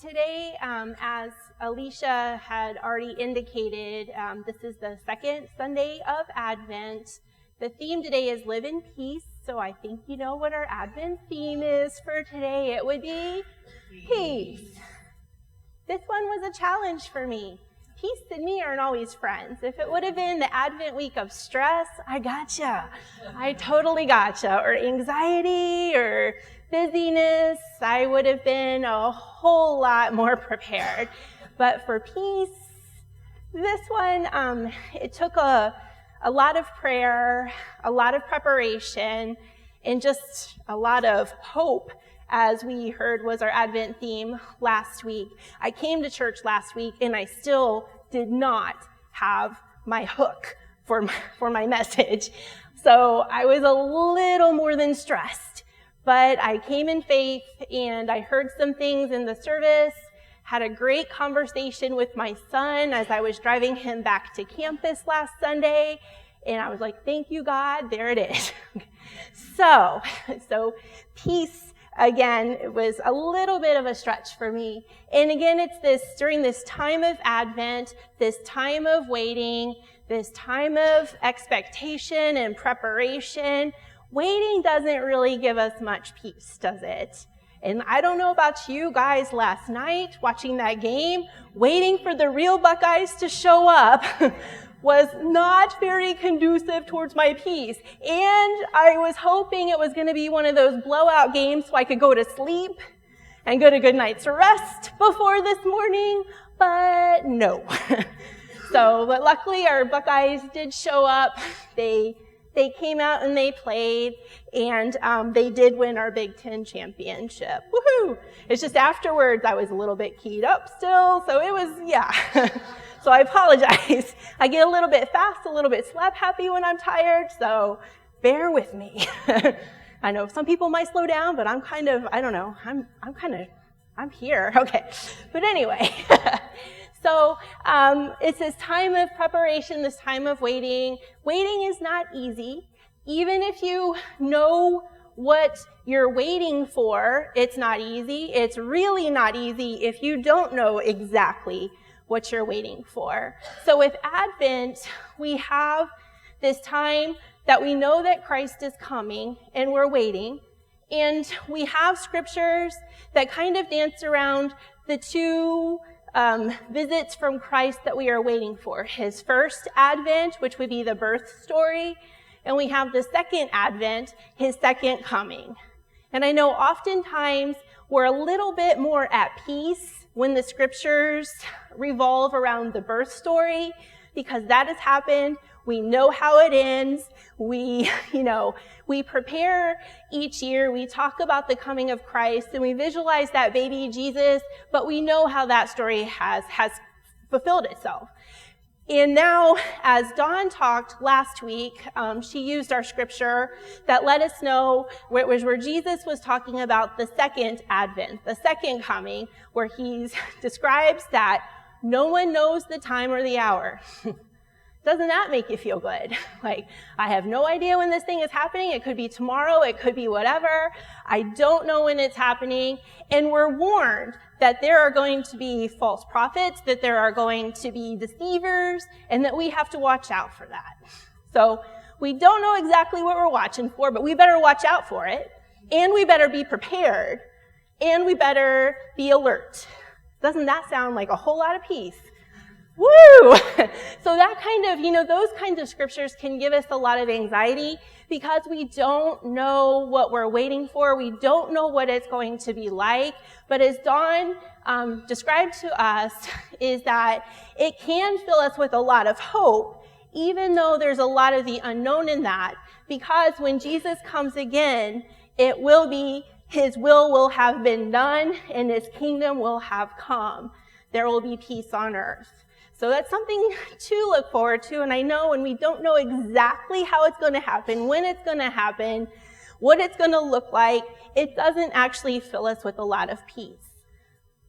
Today, as Alicia had already indicated, this is the second Sunday of Advent. The theme today is Live in Peace, so I think you know what our Advent theme is for today. It would be peace. This one was a challenge for me. Peace and me aren't always friends. If it would have been the Advent week of stress, I gotcha. I totally gotcha. Or anxiety or busyness, I would have been a whole lot more prepared. But for peace, this one, it took a lot of prayer, a lot of preparation, and just a lot of hope, as we heard was our Advent theme last week. I came to church last week and I still did not have my hook for my message. So I was a little more than stressed, but I came in faith and I heard some things in the service, had a great conversation with my son as I was driving him back to campus last Sunday. And I was like, thank you, God, there it is. So peace. Again, it was a little bit of a stretch for me. And again, it's this, during this time of Advent, this time of waiting, this time of expectation and preparation, waiting doesn't really give us much peace, does it? And I don't know about you guys last night, watching that game, waiting for the real Buckeyes to show up was not very conducive towards my peace. And I was hoping it was going to be one of those blowout games so I could go to sleep and get a good night's rest before this morning, but no. But luckily our Buckeyes did show up. They came out and they played, and they did win our Big Ten championship. Woohoo! It's just afterwards I was a little bit keyed up still, so it was, yeah. So I apologize. I get a little bit fast, a little bit slap happy when I'm tired, so bear with me. I know some people might slow down, but I'm kind of, I don't know, I'm here. Okay. But anyway, so it's this time of preparation, this time of waiting. Waiting is not easy. Even if you know what you're waiting for, it's not easy. It's really not easy if you don't know exactly what you're waiting for. So with Advent, we have this time that we know that Christ is coming and we're waiting. And we have scriptures that kind of dance around the two visits from Christ that we are waiting for. His first Advent, which would be the birth story, and we have the second Advent, his second coming. And I know oftentimes we're a little bit more at peace when the scriptures revolve around the birth story, because that has happened. We know how it ends. We prepare each year. We talk about the coming of Christ and we visualize that baby Jesus, but we know how that story has fulfilled itself. And now, as Dawn talked last week, she used our scripture that let us know where Jesus was talking about the second Advent, the second coming, where he describes that no one knows the time or the hour. Doesn't that make you feel good? Like, I have no idea when this thing is happening. It could be tomorrow. It could be whatever. I don't know when it's happening. And we're warned that there are going to be false prophets, that there are going to be deceivers, and that we have to watch out for that. So we don't know exactly what we're watching for, but we better watch out for it. And we better be prepared. And we better be alert. Doesn't that sound like a whole lot of peace? Woo! So that kind of, those kinds of scriptures can give us a lot of anxiety because we don't know what we're waiting for. We don't know what it's going to be like. But as Dawn described to us, is that it can fill us with a lot of hope, even though there's a lot of the unknown in that, because when Jesus comes again, it will be, his will have been done and his kingdom will have come. There will be peace on earth. So that's something to look forward to. And I know when we don't know exactly how it's going to happen, when it's going to happen, what it's going to look like, it doesn't actually fill us with a lot of peace.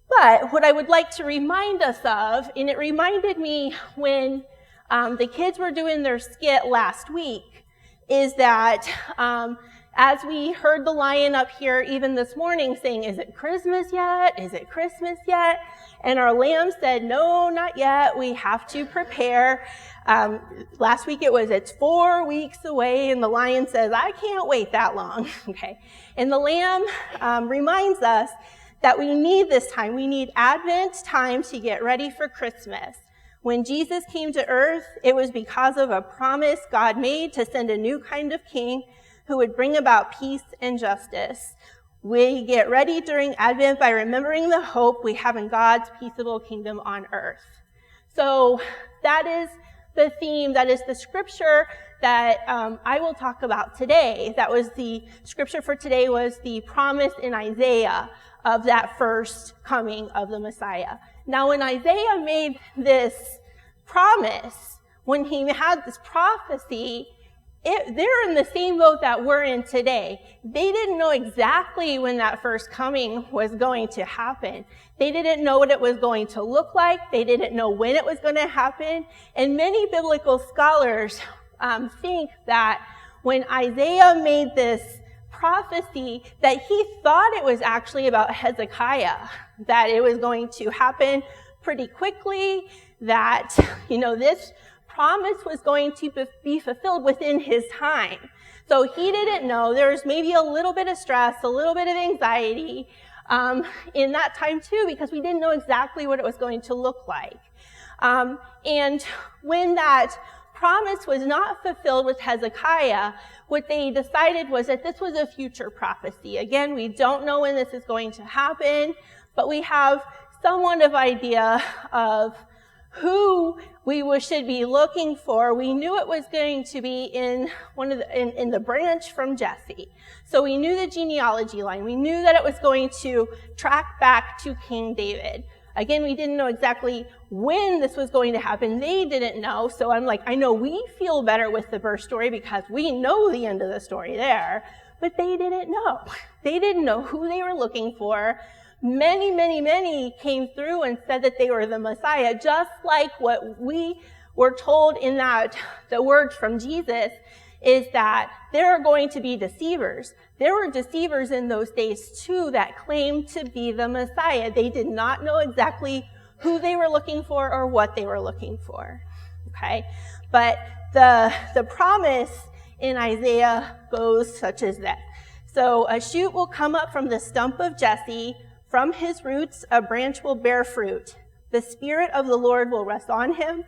But what I would like to remind us of, and it reminded me when the kids were doing their skit last week, is that as we heard the lion up here even this morning saying, is it Christmas yet? Is it Christmas yet? And our lamb said, no, not yet. We have to prepare. Last week it's 4 weeks away, and the lion says, I can't wait that long. Okay. And the lamb reminds us that we need this time. We need Advent time to get ready for Christmas. When Jesus came to earth, it was because of a promise God made to send a new kind of king who would bring about peace and justice. We get ready during Advent by remembering the hope we have in God's peaceable kingdom on earth. So that is the theme, that is the scripture that I will talk about today. That was the scripture for today, was the promise in Isaiah of that first coming of the Messiah. Now, when Isaiah made this promise, when he had this prophecy, they're in the same boat that we're in today. They didn't know exactly when that first coming was going to happen. They didn't know what it was going to look like. They didn't know when it was going to happen. And many biblical scholars think that when Isaiah made this prophecy, that he thought it was actually about Hezekiah, that it was going to happen pretty quickly, that, this promise was going to be fulfilled within his time. So he didn't know. There was maybe a little bit of stress, a little bit of anxiety in that time too, because we didn't know exactly what it was going to look like. And when that promise was not fulfilled with Hezekiah, what they decided was that this was a future prophecy. Again, we don't know when this is going to happen, but we have somewhat of idea of who we should be looking for. We knew it was going to be in the branch from Jesse. So we knew the genealogy line. We knew that it was going to track back to King David. Again, we didn't know exactly when this was going to happen. They didn't know. So I'm like, I know we feel better with the birth story because we know the end of the story there, but they didn't know. They didn't know who they were looking for. Many came through and said that they were the Messiah, just like what we were told in that the words from Jesus is that there are going to be deceivers. There were deceivers in those days too that claimed to be the Messiah. They did not know exactly who they were looking for or what they were looking for. Okay? But the promise in Isaiah goes such as that. So a shoot will come up from the stump of Jesse. From his roots, a branch will bear fruit. The Spirit of the Lord will rest on him,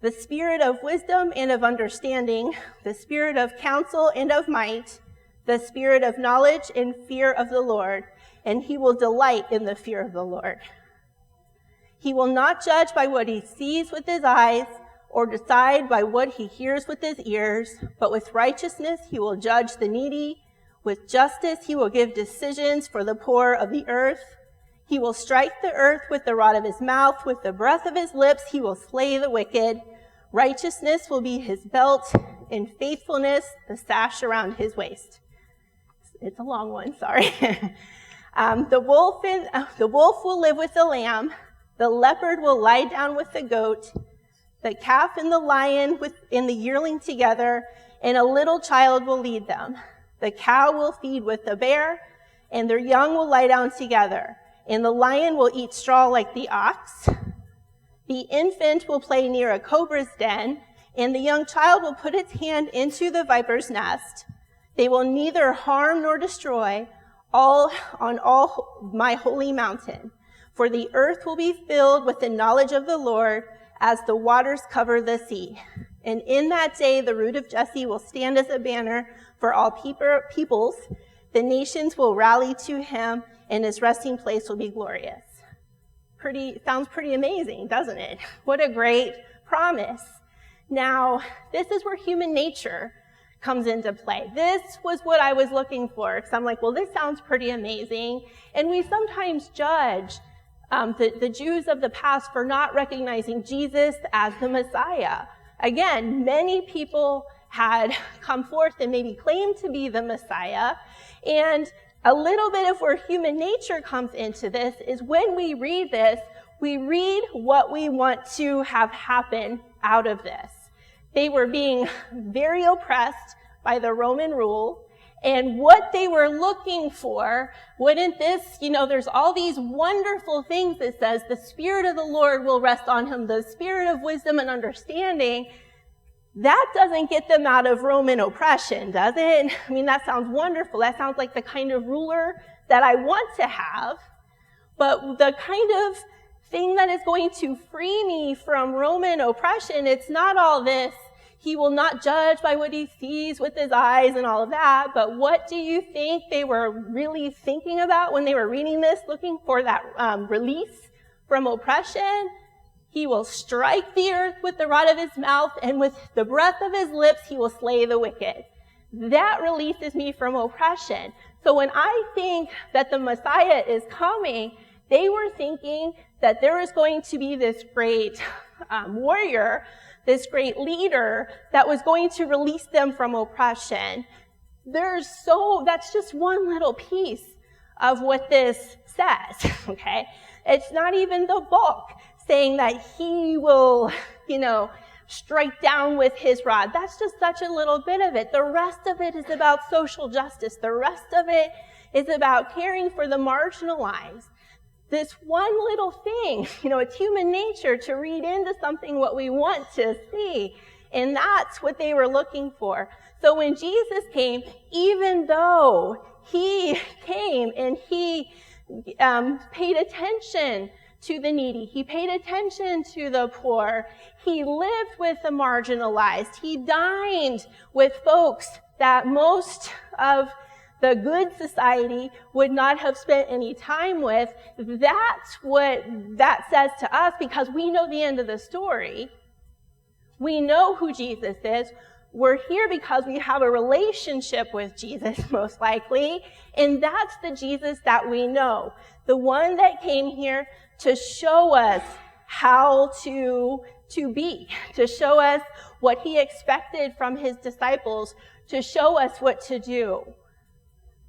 the Spirit of wisdom and of understanding, the Spirit of counsel and of might, the Spirit of knowledge and fear of the Lord, and he will delight in the fear of the Lord. He will not judge by what he sees with his eyes or decide by what he hears with his ears, but with righteousness he will judge the needy. With justice he will give decisions for the poor of the earth. He will strike the earth with the rod of his mouth. With the breath of his lips he will slay the wicked. Righteousness will be his belt, and faithfulness the sash around his waist. It's a long one, sorry. The wolf will live with the lamb. The leopard will lie down with the goat. The calf and the lion and the yearling together, and a little child will lead them. The cow will feed with the bear, and their young will lie down together. And the lion will eat straw like the ox. The infant will play near a cobra's den, and the young child will put its hand into the viper's nest. They will neither harm nor destroy on all my holy mountain. For the earth will be filled with the knowledge of the Lord as the waters cover the sea. And in that day, the root of Jesse will stand as a banner for all peoples. The nations will rally to him, and his resting place will be glorious. Sounds pretty amazing, doesn't it? What a great promise. Now, this is where human nature comes into play. This was what I was looking for, because I'm like, well, this sounds pretty amazing. And we sometimes judge the Jews of the past for not recognizing Jesus as the Messiah. Again, many people had come forth and maybe claimed to be the Messiah. And a little bit of where human nature comes into this is when we read this, we read what we want to have happen out of this. They were being very oppressed by the Roman rule, And what they were looking for, wouldn't this, there's all these wonderful things that says the Spirit of the Lord will rest on him, the Spirit of wisdom and understanding. That doesn't get them out of Roman oppression, does it? I mean, that sounds wonderful. That sounds like the kind of ruler that I want to have. But the kind of thing that is going to free me from Roman oppression, it's not all this. He will not judge by what he sees with his eyes and all of that. But what do you think they were really thinking about when they were reading this, looking for that release from oppression? He will strike the earth with the rod of his mouth, and with the breath of his lips, he will slay the wicked. That releases me from oppression. So when I think that the Messiah is coming, they were thinking that there is going to be this great warrior, this great leader that was going to release them from oppression. That's just one little piece of what this says, okay? It's not even the bulk saying that he will, strike down with his rod. That's just such a little bit of it. The rest of it is about social justice. The rest of it is about caring for the marginalized. This one little thing, it's human nature to read into something what we want to see. And that's what they were looking for. So when Jesus came, even though he came and he paid attention to the needy, he paid attention to the poor, he lived with the marginalized, he dined with folks that most of the good society would not have spent any time with. That's what that says to us, because we know the end of the story. We know who Jesus is. We're here because we have a relationship with Jesus, most likely, and that's the Jesus that we know. The one that came here to show us how to be, to show us what he expected from his disciples, to show us what to do.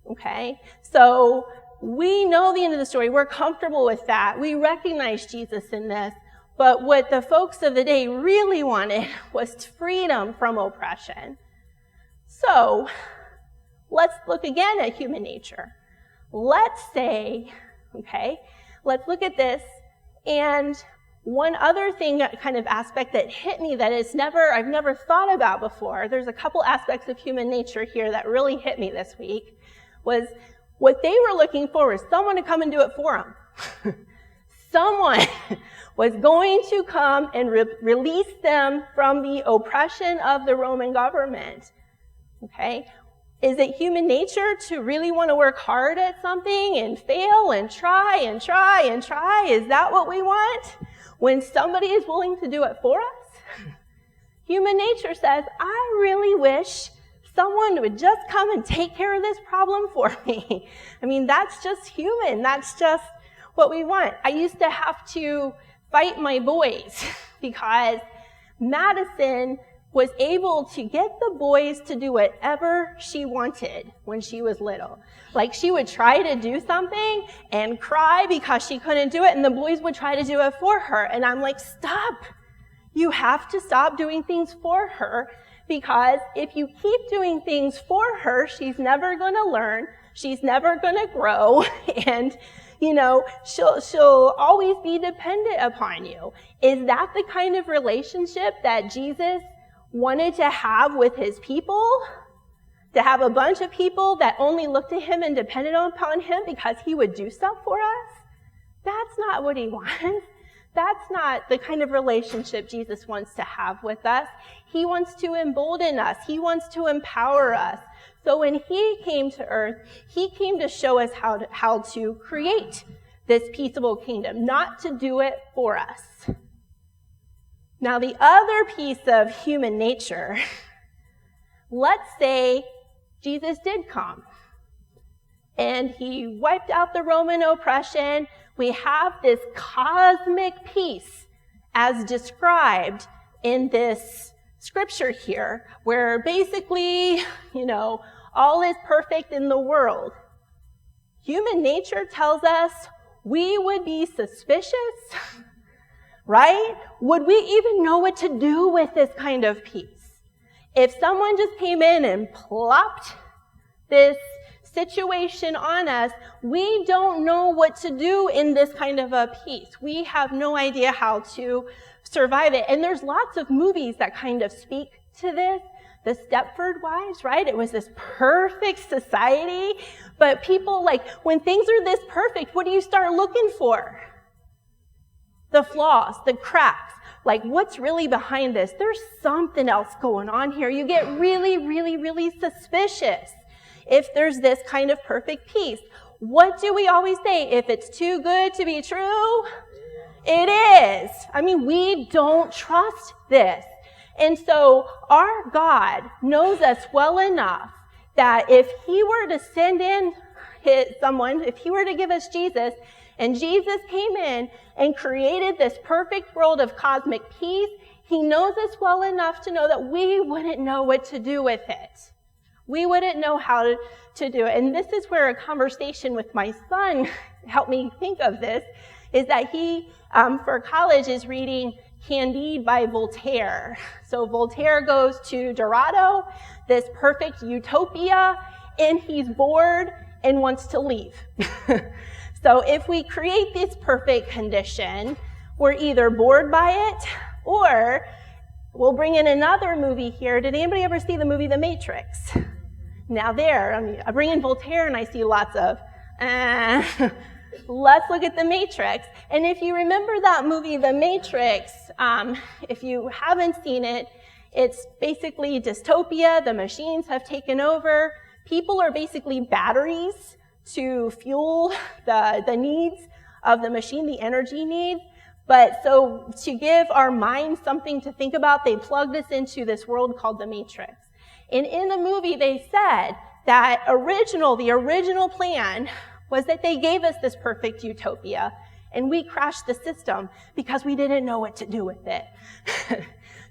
Okay? So we know the end of the story. We're comfortable with that. We recognize Jesus in this. But what the folks of the day really wanted was freedom from oppression. So let's look again at human nature. Let's say, let's look at this. And one other thing, kind of aspect that hit me that I've never thought about before, there's a couple aspects of human nature here that really hit me this week, was what they were looking for was someone to come and do it for them. Someone was going to come and release them from the oppression of the Roman government. Okay? Is it human nature to really want to work hard at something and fail and try and try and try? Is that what we want when somebody is willing to do it for us? Human nature says, I really wish someone would just come and take care of this problem for me. I mean, that's just human. That's just what we want. I used to have to fight my boys because Madison was able to get the boys to do whatever she wanted when she was little. Like, she would try to do something and cry because she couldn't do it, and the boys would try to do it for her. And I'm like, stop. You have to stop doing things for her, because if you keep doing things for her, she's never going to learn, she's never going to grow, and she'll always be dependent upon you. Is that the kind of relationship that Jesus wanted to have with his people? To have a bunch of people that only looked to him and depended upon him because he would do stuff for us? That's not what he wants. That's not the kind of relationship Jesus wants to have with us. He wants to embolden us. He wants to empower us. So when he came to earth, he came to show us how to create this peaceable kingdom, not to do it for us. Now, the other piece of human nature, let's say Jesus did come and he wiped out the Roman oppression. We have this cosmic peace as described in this scripture here, where basically, all is perfect in the world. Human nature tells us we would be suspicious, right? Would we even know what to do with this kind of peace? If someone just came in and plopped this situation on us, we don't know what to do in this kind of a peace. We have no idea how to survive it. And there's lots of movies that kind of speak to this. The Stepford Wives, right? It was this perfect society. But people, like, when things are this perfect, what do you start looking for? The flaws, the cracks. Like, what's really behind this? There's something else going on here. You get really, really, really suspicious if there's this kind of perfect peace. What do we always say? If it's too good to be true, it is. I mean, we don't trust this. And so our God knows us well enough that if he were to send in someone, if he were to give us Jesus, and Jesus came in and created this perfect world of cosmic peace, he knows us well enough to know that we wouldn't know what to do with it. We wouldn't know how to do it. And this is where a conversation with my son helped me think of this, is that he, for college, is reading Candide by Voltaire. So Voltaire goes to Dorado, this perfect utopia, and he's bored and wants to leave. So if we create this perfect condition, we're either bored by it, or we'll bring in another movie here. Did anybody ever see the movie The Matrix? Now I bring in Voltaire and I see lots of, let's look at The Matrix. And if you remember that movie, The Matrix, if you haven't seen it, it's basically dystopia. The machines have taken over. People are basically batteries to fuel the needs of the machine, the energy needs. But so to give our minds something to think about, they plugged us into this world called the Matrix. And in the movie, they said that the original plan was that they gave us this perfect utopia, and we crashed the system because we didn't know what to do with it.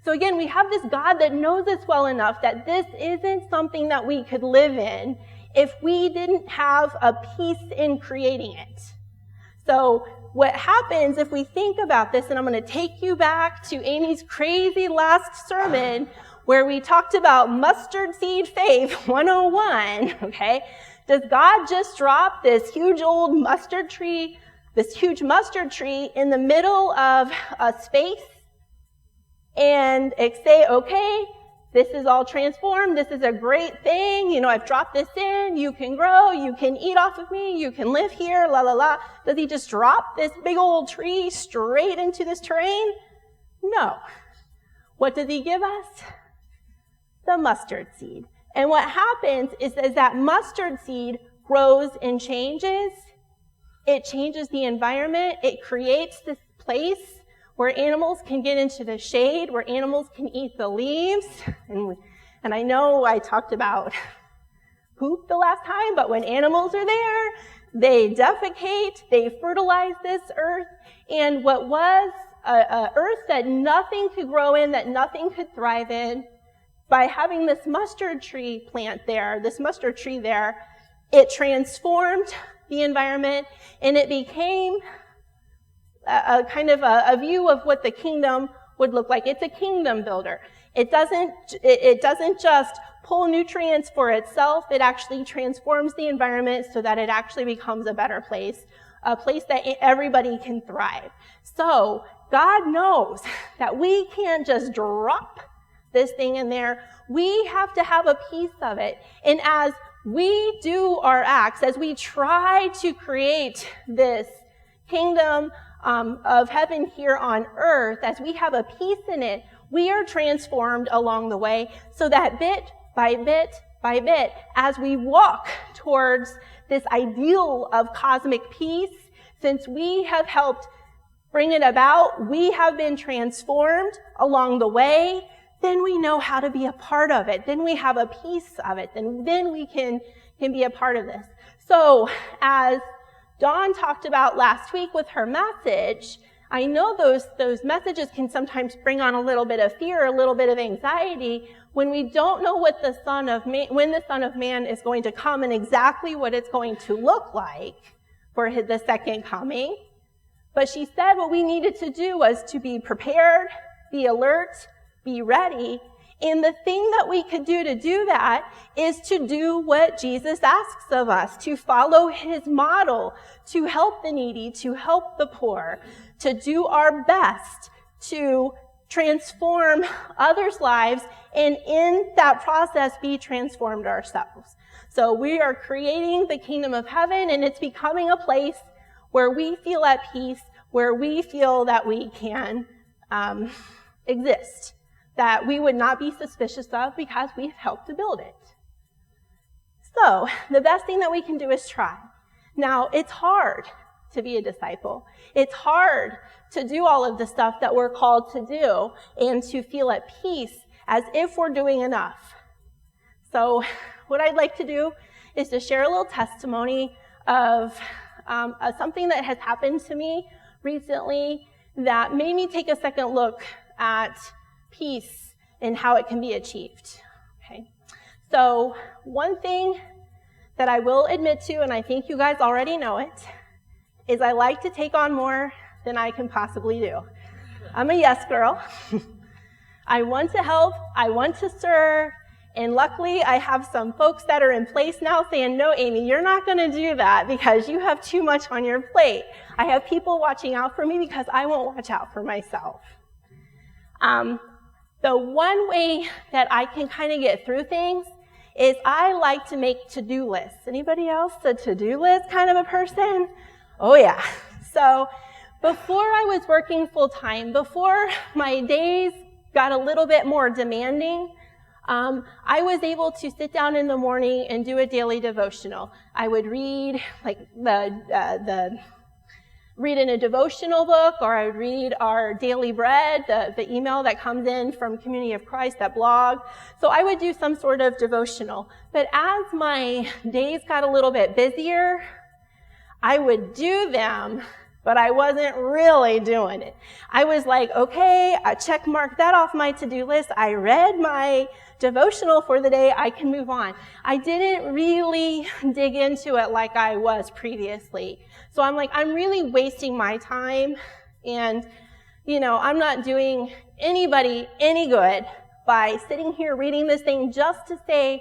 So again, we have this God that knows us well enough that this isn't something that we could live in if we didn't have a peace in creating it. So what happens if we think about this, and I'm going to take you back to Amy's crazy last sermon where we talked about mustard seed faith 101, okay? Does God just drop this huge mustard tree in the middle of a space and say, okay, this is all transformed, this is a great thing, I've dropped this in, you can grow, you can eat off of me, you can live here, la la la. Does he just drop this big old tree straight into this terrain? No. What does he give us? The mustard seed. And what happens is as that mustard seed grows and changes, it changes the environment, it creates this place where animals can get into the shade, where animals can eat the leaves. And I know I talked about poop the last time, but when animals are there, they defecate, they fertilize this earth, and what was a earth that nothing could grow in, that nothing could thrive in, by having this mustard tree there, it transformed the environment, and it became a kind of a view of what the kingdom would look like. It's a kingdom builder. It doesn't just pull nutrients for itself. It actually transforms the environment so that it actually becomes a better place, a place that everybody can thrive. So God knows that we can't just drop this thing in there. We have to have a piece of it. And as we do our acts, as we try to create this kingdom of heaven here on earth, as we have a piece in it, we are transformed along the way so that bit by bit by bit, as we walk towards this ideal of cosmic peace, since we have helped bring it about, we have been transformed along the way, then we know how to be a part of it. Then we have a piece of it. Then we can be a part of this. So as Dawn talked about last week with her message, I know those messages can sometimes bring on a little bit of fear, a little bit of anxiety, when we don't know what when the Son of Man is going to come and exactly what it's going to look like for the second coming. But she said what we needed to do was to be prepared, be alert, be ready, And the thing that we could do to do that is to do what Jesus asks of us, to follow his model, to help the needy, to help the poor, to do our best to transform others' lives, and in that process be transformed ourselves. So we are creating the kingdom of heaven, and it's becoming a place where we feel at peace, where we feel that we can exist, that we would not be suspicious of because we've helped to build it. So the best thing that we can do is try. Now, it's hard to be a disciple. It's hard to do all of the stuff that we're called to do and to feel at peace as if we're doing enough. So what I'd like to do is to share a little testimony of something that has happened to me recently that made me take a second look at peace and how it can be achieved. Okay. So one thing that I will admit to, and I think you guys already know it, is I like to take on more than I can possibly do. I'm a yes girl. I want to help, I want to serve, and luckily I have some folks that are in place now saying, no, Amy, you're not going to do that because you have too much on your plate. I have people watching out for me because I won't watch out for myself. The one way that I can kind of get through things is I like to make to-do lists. Anybody else a to-do list kind of a person? Oh yeah. So before I was working full-time, before my days got a little bit more demanding, I was able to sit down in the morning and do a daily devotional. I would read like read in a devotional book, or I would read our Daily Bread, the email that comes in from Community of Christ, that blog. So I would do some sort of devotional. But as my days got a little bit busier, I would do them, but I wasn't really doing it. I was like, okay, I check mark that off my to-do list. I read my devotional for the day. I can move on. I didn't really dig into it like I was previously. So I'm like, I'm really wasting my time, and, I'm not doing anybody any good by sitting here reading this thing just to say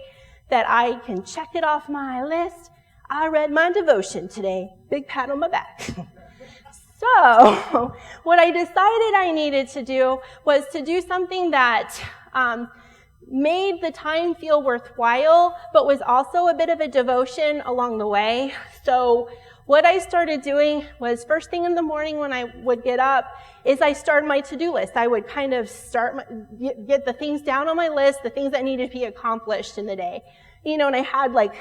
that I can check it off my list. I read my devotion today. Big pat on my back. So what I decided I needed to do was to do something that made the time feel worthwhile, but was also a bit of a devotion along the way. So what I started doing was, first thing in the morning when I would get up, is I started my to-do list. I would kind of get the things down on my list, the things that needed to be accomplished in the day. And I had like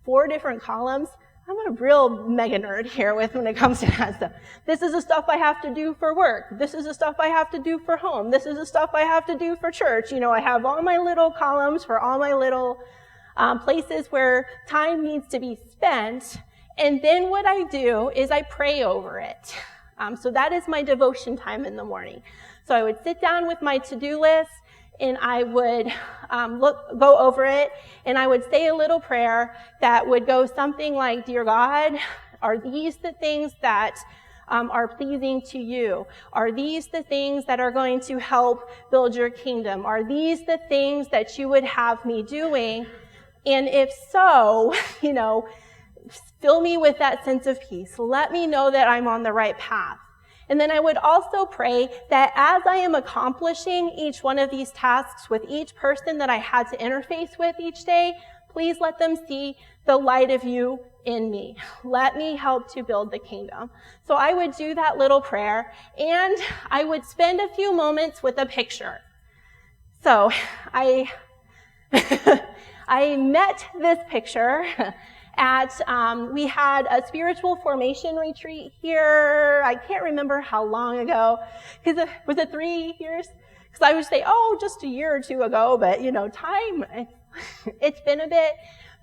4 different columns. I'm a real mega nerd here when it comes to that stuff. This is the stuff I have to do for work. This is the stuff I have to do for home. This is the stuff I have to do for church. I have all my little columns for all my little places where time needs to be spent. And then what I do is I pray over it. So that is my devotion time in the morning. So I would sit down with my to-do list, and I would go over it, and I would say a little prayer that would go something like, Dear God, are these the things that are pleasing to you? Are these the things that are going to help build your kingdom? Are these the things that you would have me doing? And if so, fill me with that sense of peace. Let me know that I'm on the right path. And then I would also pray that as I am accomplishing each one of these tasks with each person that I had to interface with each day, please let them see the light of you in me. Let me help to build the kingdom. So I would do that little prayer, and I would spend a few moments with a picture. So I met this picture we had a spiritual formation retreat here. I can't remember how long ago. Was it 3 years? Because I would say, just a year or 2 ago, but time, it's been a bit.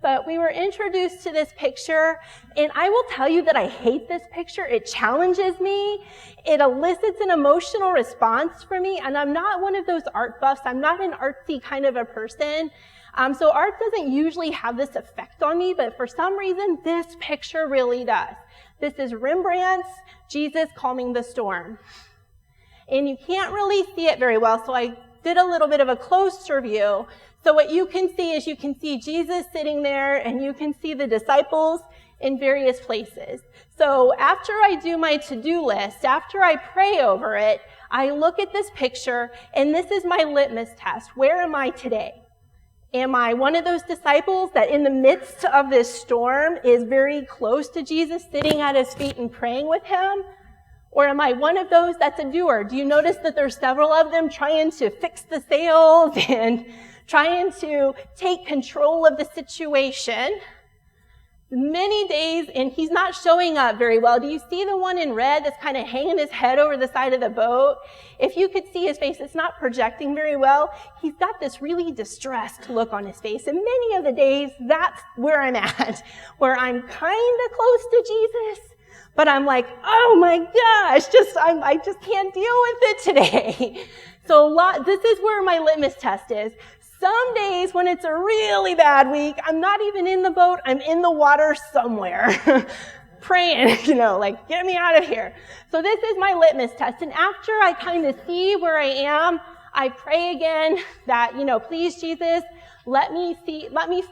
But we were introduced to this picture, and I will tell you that I hate this picture. It challenges me. It elicits an emotional response for me, and I'm not one of those art buffs. I'm not an artsy kind of a person. So art doesn't usually have this effect on me, but for some reason, this picture really does. This is Rembrandt's Jesus Calming the Storm. And you can't really see it very well, so I did a little bit of a closer view. So what you can see is you can see Jesus sitting there, and you can see the disciples in various places. So after I do my to-do list, after I pray over it, I look at this picture, and this is my litmus test. Where am I today? Am I one of those disciples that in the midst of this storm is very close to Jesus, sitting at his feet and praying with him? Or am I one of those that's a doer? Do you notice that there's several of them trying to fix the sails and trying to take control of the situation? Many days, and he's not showing up very well. Do you see the one in red that's kind of hanging his head over the side of the boat? If you could see his face, it's not projecting very well. He's got this really distressed look on his face. And many of the days, that's where I'm at, where I'm kind of close to Jesus, but I'm like, oh my gosh, I just can't deal with it today. So this is where my litmus test is. Some days when it's a really bad week, I'm not even in the boat, I'm in the water somewhere, praying, like, get me out of here. So this is my litmus test. And after I kind of see where I am, I pray again that, please, Jesus, let me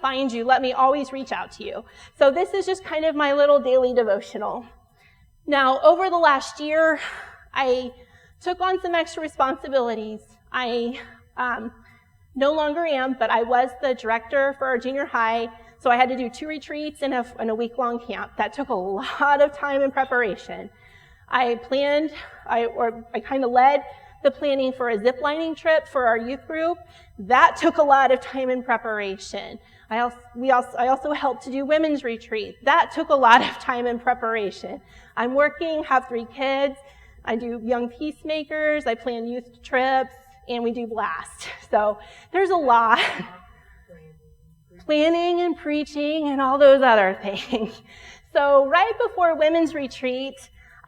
find you. Let me always reach out to you. So this is just kind of my little daily devotional. Now, over the last year, I took on some extra responsibilities. I no longer am, but I was the director for our junior high, so I had to do 2 retreats and a week-long camp. That took a lot of time and preparation. I kind of led the planning for a ziplining trip for our youth group. That took a lot of time and preparation. I also helped to do women's retreat. That took a lot of time and preparation. I'm working, have 3 kids. I do young peacemakers. I plan youth trips. And we do blast. So there's a lot. Planning and preaching and all those other things. So right before women's retreat,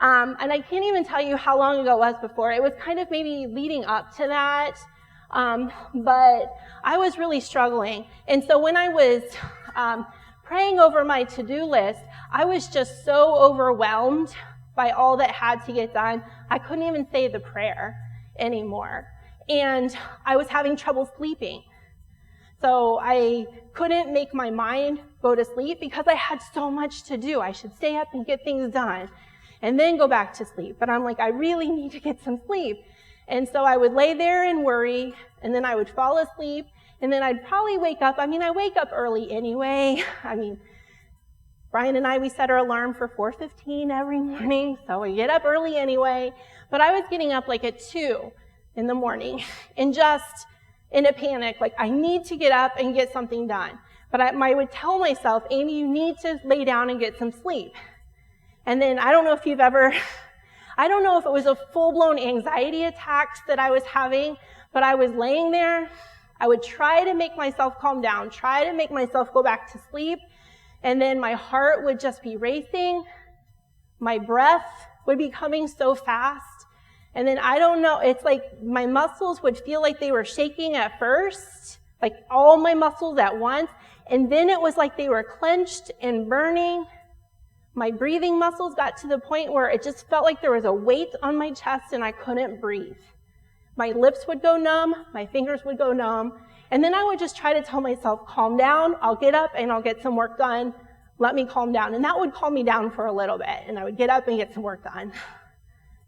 and I can't even tell you how long ago it was before. It was kind of maybe leading up to that. But I was really struggling. And so when I was praying over my to-do list, I was just so overwhelmed by all that had to get done. I couldn't even say the prayer anymore. And I was having trouble sleeping. So I couldn't make my mind go to sleep because I had so much to do. I should stay up and get things done and then go back to sleep. But I'm like, I really need to get some sleep. And so I would lay there and worry, and then I would fall asleep, and then I'd probably wake up. I wake up early anyway. Brian and I, we set our alarm for 4:15 every morning, so we get up early anyway. But I was getting up like at 2 in the morning and just in a panic, like I need to get up and get something done. But I would tell myself, Amy, you need to lay down and get some sleep. And then I don't know if it was a full-blown anxiety attacks that I was having, but I was laying there. I would try to make myself calm down, try to make myself go back to sleep, and then my heart would just be racing. My breath would be coming so fast. And then I don't know, it's like my muscles would feel like they were shaking at first, like all my muscles at once. And then it was like they were clenched and burning. My breathing muscles got to the point where it just felt like there was a weight on my chest and I couldn't breathe. My lips would go numb, my fingers would go numb. And then I would just try to tell myself, calm down, I'll get up and I'll get some work done. Let me calm down. And that would calm me down for a little bit. And I would get up and get some work done.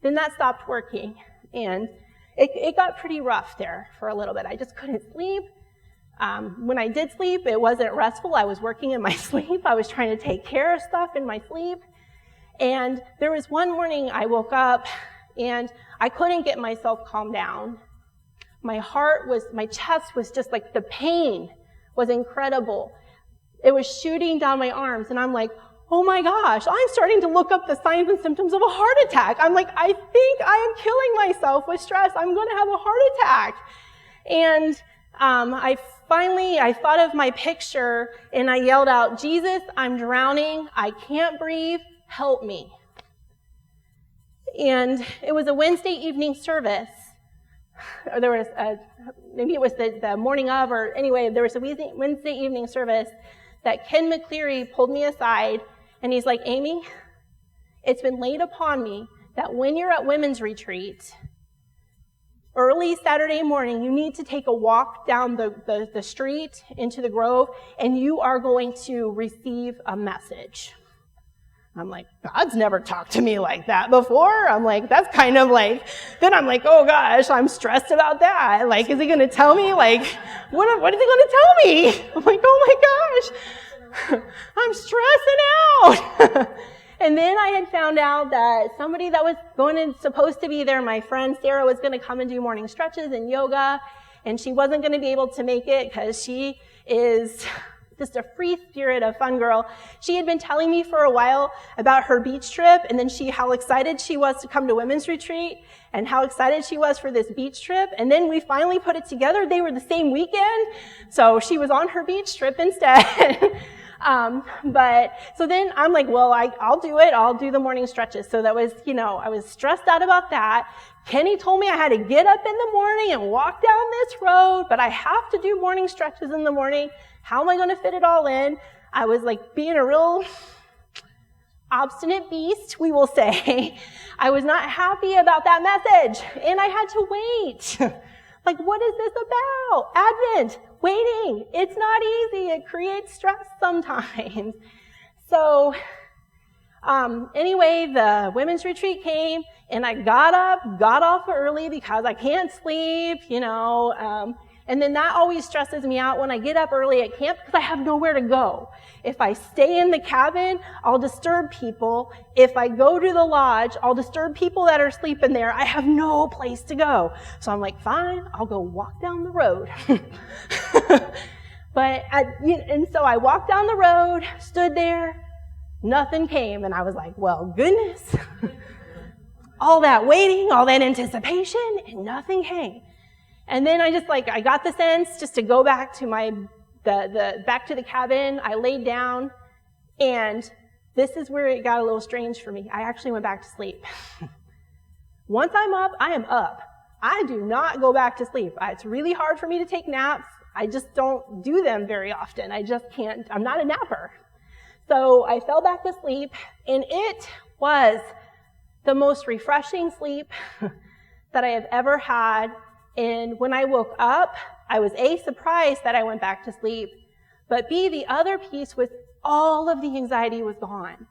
Then that stopped working, and it got pretty rough there for a little bit. I just couldn't sleep. When I did sleep, it wasn't restful. I was working in my sleep. I was trying to take care of stuff in my sleep. And there was one morning I woke up, and I couldn't get myself calmed down. My chest was just like, the pain was incredible. It was shooting down my arms, and I'm like, oh my gosh, I'm starting to look up the signs and symptoms of a heart attack. I'm like, I think I am killing myself with stress. I'm going to have a heart attack. And I thought of my picture and I yelled out, Jesus, I'm drowning. I can't breathe. Help me. And it was a Wednesday evening service. Or there was maybe it was the morning of, or anyway, there was a Wednesday evening service that Ken McCleary pulled me aside. And he's like, Amy, it's been laid upon me that when you're at women's retreat, early Saturday morning, you need to take a walk down the street into the Grove, and you are going to receive a message. I'm like, God's never talked to me like that before. I'm like, that's kind of like, then I'm like, oh gosh, I'm stressed about that. Like, is he going to tell me? Like, what is he going to tell me? I'm like, oh my gosh, I'm stressing out. And then I had found out that somebody that was supposed to be there, my friend Sarah, was going to come and do morning stretches and yoga, and she wasn't going to be able to make it because she is just a free spirit, a fun girl. She had been telling me for a while about her beach trip, and then how excited she was to come to women's retreat, and how excited she was for this beach trip. And then we finally put it together. They were the same weekend, so she was on her beach trip instead. So then I'm like, well, I'll do it. I'll do the morning stretches. So that was, I was stressed out about that. Kenny told me I had to get up in the morning and walk down this road, but I have to do morning stretches in the morning. How am I going to fit it all in? I was like being a real obstinate beast, we will say. I was not happy about that message, and I had to wait. Like, what is this about? Advent, waiting. It's not easy. It creates stress sometimes. So, anyway, the women's retreat came, and I got off early because I can't sleep, and then that always stresses me out when I get up early at camp because I have nowhere to go. If I stay in the cabin, I'll disturb people. If I go to the lodge, I'll disturb people that are sleeping there. I have no place to go. So I'm like, fine, I'll go walk down the road. And so I walked down the road, stood there, nothing came, and I was like, well, goodness. All that waiting, all that anticipation, and nothing came. And then I got the sense just to go back to back to the cabin. I laid down, and this is where it got a little strange for me. I actually went back to sleep. Once I'm up, I am up. I do not go back to sleep. It's really hard for me to take naps. I just don't do them very often. I just can't. I'm not a napper. So I fell back to sleep, and it was the most refreshing sleep that I have ever had. And when I woke up, I was A, surprised that I went back to sleep, but B, the other piece was all of the anxiety was gone.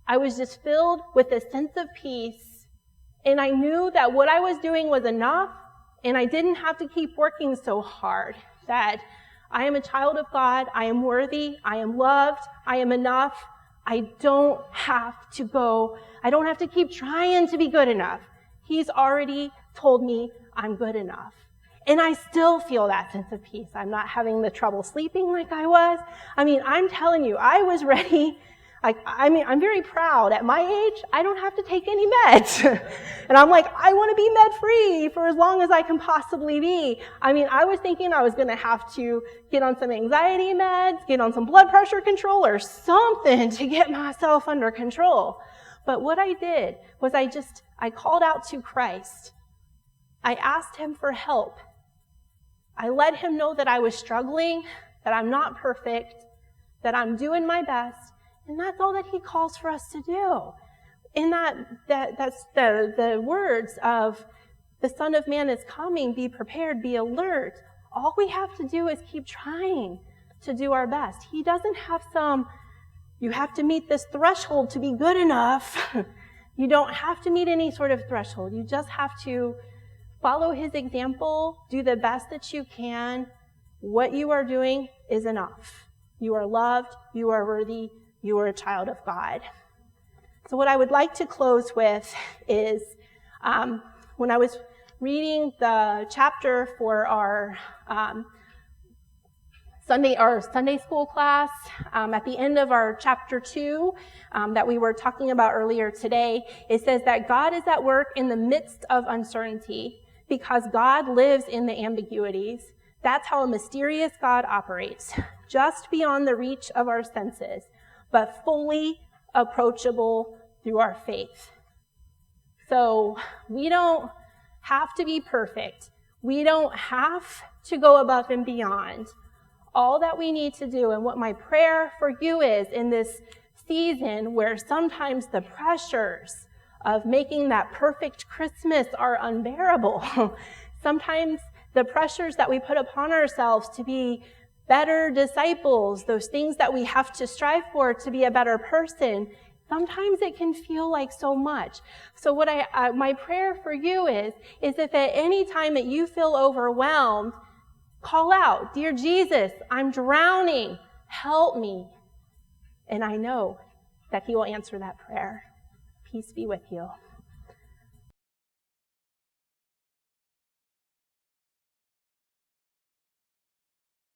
I was just filled with a sense of peace, and I knew that what I was doing was enough, and I didn't have to keep working so hard, that I am a child of God, I am worthy, I am loved, I am enough. I don't have to keep trying to be good enough. He's already told me I'm good enough. And I still feel that sense of peace. I'm not having the trouble sleeping like I was. I'm telling you, I was ready. I'm very proud. At my age, I don't have to take any meds. And I'm like, I want to be med-free for as long as I can possibly be. I was thinking I was going to have to get on some anxiety meds, get on some blood pressure control or something to get myself under control. But what I did was I called out to Christ. I asked him for help. I let him know that I was struggling, that I'm not perfect, that I'm doing my best, and that's all that he calls for us to do. And that's the words of the Son of Man is coming, be prepared, be alert. All we have to do is keep trying to do our best. He doesn't have you have to meet this threshold to be good enough. You don't have to meet any sort of threshold. You just have to follow his example, do the best that you can. What you are doing is enough. You are loved, you are worthy, you are a child of God. So what I would like to close with is, when I was reading the chapter for our Sunday school class, at the end of our chapter 2 that we were talking about earlier today, it says that God is at work in the midst of uncertainty because God lives in the ambiguities. That's how a mysterious God operates, just beyond the reach of our senses, but fully approachable through our faith. So we don't have to be perfect. We don't have to go above and beyond. All that we need to do, and what my prayer for you is in this season where sometimes the pressures of making that perfect Christmas are unbearable. Sometimes the pressures that we put upon ourselves to be better disciples, those things that we have to strive for to be a better person, sometimes it can feel like so much. So what my prayer for you is if at any time that you feel overwhelmed, call out, "Dear Jesus, I'm drowning. Help me." And I know that he will answer that prayer. Peace be with you.